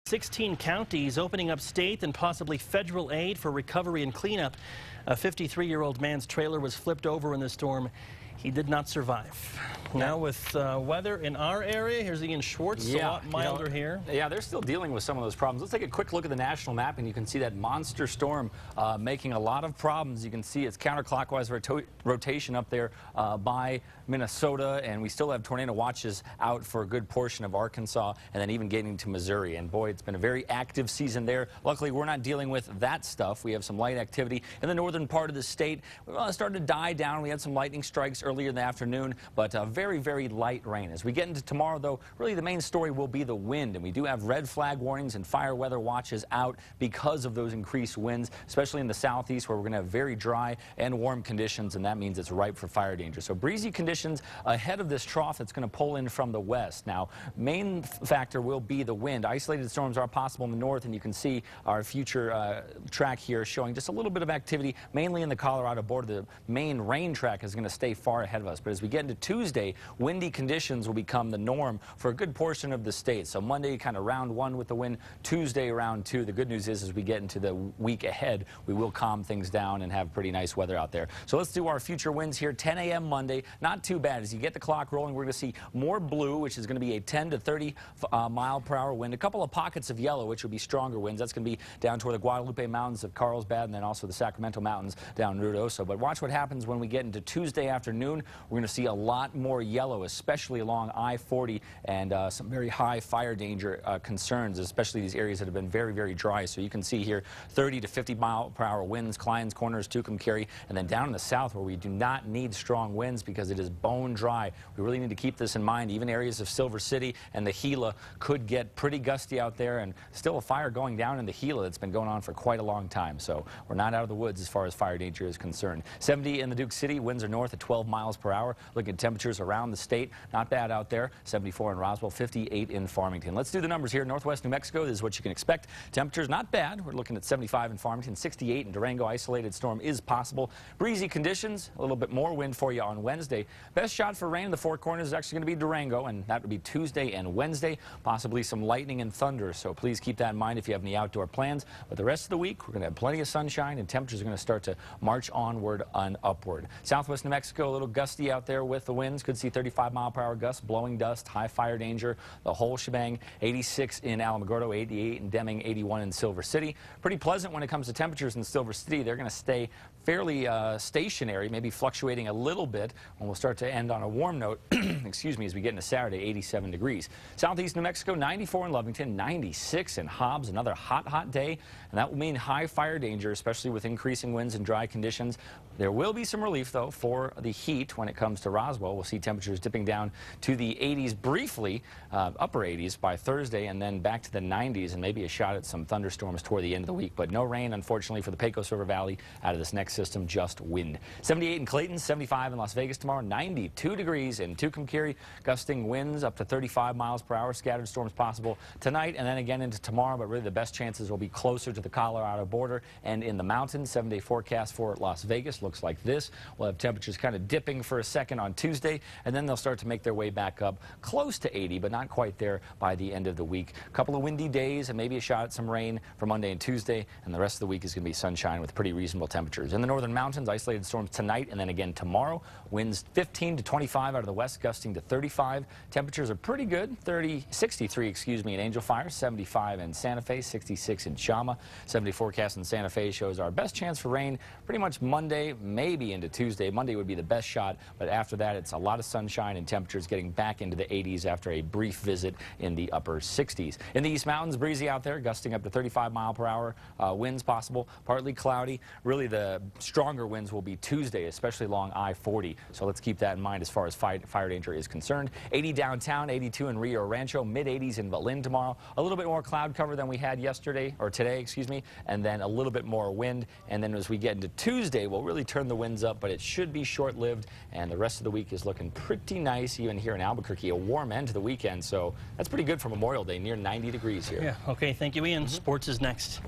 16 counties opening up state and possibly federal aid for recovery and cleanup. A 53-year-old man's trailer was flipped over in the storm. He did not survive. Now with weather in our area, here's Ian Schwartz, a lot milder here. Yeah, they're still dealing with some of those problems. Let's take a quick look at the national map, and you can see that monster storm making a lot of problems. You can see it's counterclockwise rotation up there by Minnesota, and we still have tornado watches out for a good portion of Arkansas, and then even getting to Missouri. And boy, it's been a very active season there. Luckily, we're not dealing with that stuff. We have some light activity in the northern part of the state. Started to die down. We had some lightning strikes earlier in the afternoon, but very, very light rain. As we get into tomorrow, though, really the main story will be the wind, and we do have red flag warnings and fire weather watches out because of those increased winds, especially in the southeast, where we're going to have very dry and warm conditions, and that means it's ripe for fire danger. So breezy conditions ahead of this trough that's going to pull in from the west. Now, main factor will be the wind. Isolated storms are possible in the north, and you can see our future track here showing just a little bit of activity, mainly in the Colorado border. The main rain track is going to stay far ahead of us, but as we get into Tuesday, windy conditions will become the norm for a good portion of the state. So Monday, kind of round one with the wind. Tuesday, round two. The good news is, as we get into the week ahead, we will calm things down and have pretty nice weather out there. So let's do our future winds here. 10 a.m. Monday, not too bad. As you get the clock rolling, we're going to see more blue, which is going to be a 10 to 30 mile per hour wind. A couple of pockets of yellow, which will be stronger winds. That's going to be down toward the Guadalupe Mountains of Carlsbad, and then also the Sacramento Mountains down Ruidoso. But watch what happens when we get into Tuesday afternoon. We're going to see a lot more yellow, especially along I-40, and some very high fire danger concerns, especially these areas that have been very, very dry. So you can see here 30 to 50 mile per hour winds, Clines Corners, Tucumcari, and then down in the south where we do not need strong winds because it is bone dry. We really need to keep this in mind. Even areas of Silver City and the Gila could get pretty gusty out there, and still a fire going down in the Gila that's been going on for quite a long time. So we're not out of the woods as far as fire danger is concerned. 70 in the Duke City, winds are north at 12 miles per hour. Looking at temperatures around the state, not bad out there. 74 in Roswell, 58 in Farmington. Let's do the numbers here. Northwest New Mexico, this is what you can expect. Temperatures not bad. We're looking at 75 in Farmington, 68 in Durango. Isolated storm is possible. Breezy conditions, a little bit more wind for you on Wednesday. Best shot for rain in the Four Corners is actually going to be Durango, and that would be Tuesday and Wednesday. Possibly some lightning and thunder, so please keep that in mind if you have any outdoor plans. But the rest of the week, we're going to have plenty of sunshine, and temperatures are going to start to march onward and upward. Southwest New Mexico, a little gusty out there with the winds. Could see 35 mile per hour gusts, blowing dust, high fire danger, the whole shebang. 86 in Alamogordo, 88 in Deming, 81 in Silver City. Pretty pleasant when it comes to temperatures in Silver City. They're going to stay fairly stationary, maybe fluctuating a little bit, and we'll start to end on a warm note, excuse me, as we get into Saturday, 87 degrees. Southeast New Mexico, 94 in Lovington, 96 in Hobbs, another hot day, and that will mean high fire danger, especially with increasing winds and dry conditions. There will be some relief, though, for the heat when it comes to Roswell. We'll see temperatures dipping down to the 80s briefly, upper 80s by Thursday, and then back to the 90s, and maybe a shot at some thunderstorms toward the end of the week. But no rain, unfortunately, for the Pecos River Valley out of this next system, just wind. 78 in Clayton, 75 in Las Vegas tomorrow, 92 degrees in Tucumcari, gusting winds up to 35 miles per hour, scattered storms possible tonight and then again into tomorrow, but really the best chances will be closer to the Colorado border and in the mountains. 7-day forecast for Las Vegas looks like this. We'll have temperatures kind of dipping for a second on Tuesday, and then they'll start to make their way back up close to 80, but not quite there by the end of the week. A couple of windy days and maybe a shot at some rain for Monday and Tuesday, and the rest of the week is going to be sunshine with pretty reasonable temperatures. In the northern mountains, isolated storms tonight and then again tomorrow. Winds 15 to 25 out of the west, gusting to 35. Temperatures are pretty good. 63, excuse me, in Angel Fire, 75 in Santa Fe, 66 in Chama. 70 forecast in Santa Fe shows our best chance for rain pretty much Monday, maybe into Tuesday. Monday would be the best shot, but after that, it's a lot of sunshine and temperatures getting back into the 80s after a brief visit in the upper 60s. In the East Mountains, breezy out there, gusting up to 35 mile per hour. Winds possible, partly cloudy. Really, the stronger winds will be Tuesday, especially along I-40. So let's keep that in mind as far as fire danger is concerned. 80 downtown, 82 in Rio Rancho, mid-80s in Belen tomorrow. A little bit more cloud cover than we had yesterday, or today, excuse me, and then a little bit more wind. And then as we get into Tuesday, we'll really turn the winds up, but it should be short-lived, and the rest of the week is looking pretty nice, even here in Albuquerque. A warm end to the weekend, so that's pretty good for Memorial Day, near 90 degrees here. Yeah, okay, thank you, Ian. Sports is next.